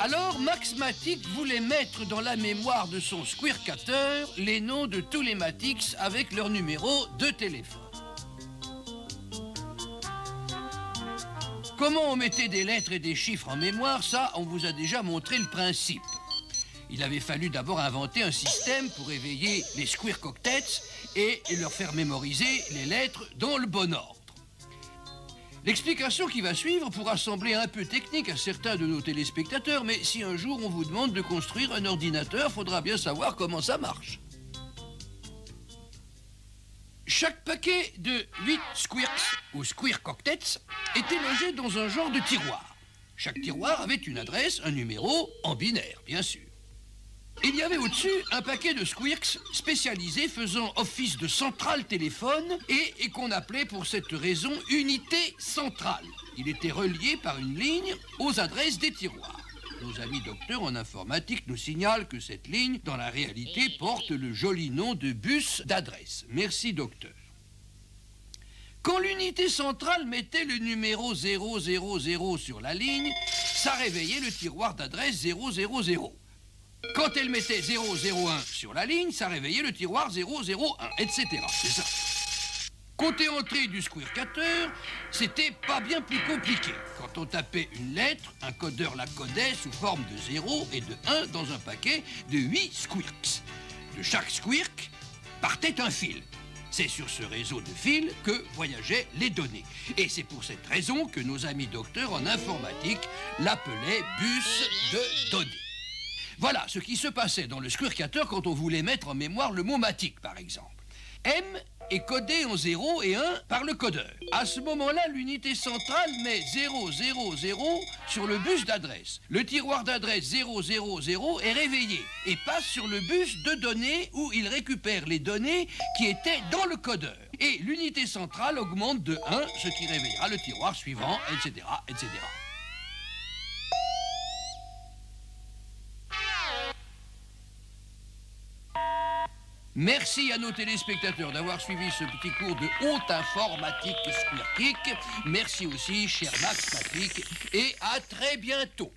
Alors, Max Matix voulait mettre dans la mémoire de son Squircateur les noms de tous les Matix avec leur numéro de téléphone. Comment on mettait des lettres et des chiffres en mémoire, ça, on vous a déjà montré le principe. Il avait fallu d'abord inventer un système pour éveiller les Squircoctets et leur faire mémoriser les lettres dans le bon ordre. L'explication qui va suivre pourra sembler un peu technique à certains de nos téléspectateurs, mais si un jour on vous demande de construire un ordinateur, faudra bien savoir comment ça marche. Chaque paquet de 8 Squirks ou Squircoctets était logé dans un genre de tiroir. Chaque tiroir avait une adresse, un numéro, en binaire, bien sûr. Il y avait au-dessus un paquet de Squirks spécialisés faisant office de centrale téléphone et qu'on appelait pour cette raison unité centrale. Il était relié par une ligne aux adresses des tiroirs. Nos amis docteurs en informatique nous signalent que cette ligne, dans la réalité, porte le joli nom de bus d'adresse. Merci, docteur. Quand l'unité centrale mettait le numéro 000 sur la ligne, ça réveillait le tiroir d'adresse 000. Quand elle mettait 001 sur la ligne, ça réveillait le tiroir 001, etc. C'est ça. Côté entrée du Squircateur, c'était pas bien plus compliqué. Quand on tapait une lettre, un codeur la codait sous forme de 0 et de 1 dans un paquet de 8 Squirks. De chaque Squirk partait un fil. C'est sur ce réseau de fils que voyageaient les données. Et c'est pour cette raison que nos amis docteurs en informatique l'appelaient bus de données. Voilà ce qui se passait dans le Squircateur quand on voulait mettre en mémoire le mot matic, par exemple. M est codé en 0 et 1 par le codeur. À ce moment-là, l'unité centrale met 000 sur le bus d'adresse. Le tiroir d'adresse 000 est réveillé et passe sur le bus de données où il récupère les données qui étaient dans le codeur. Et l'unité centrale augmente de 1, ce qui réveillera le tiroir suivant, etc., etc. Merci à nos téléspectateurs d'avoir suivi ce petit cours de haute informatique Squirkick. Merci aussi, cher Max Matix, et à très bientôt.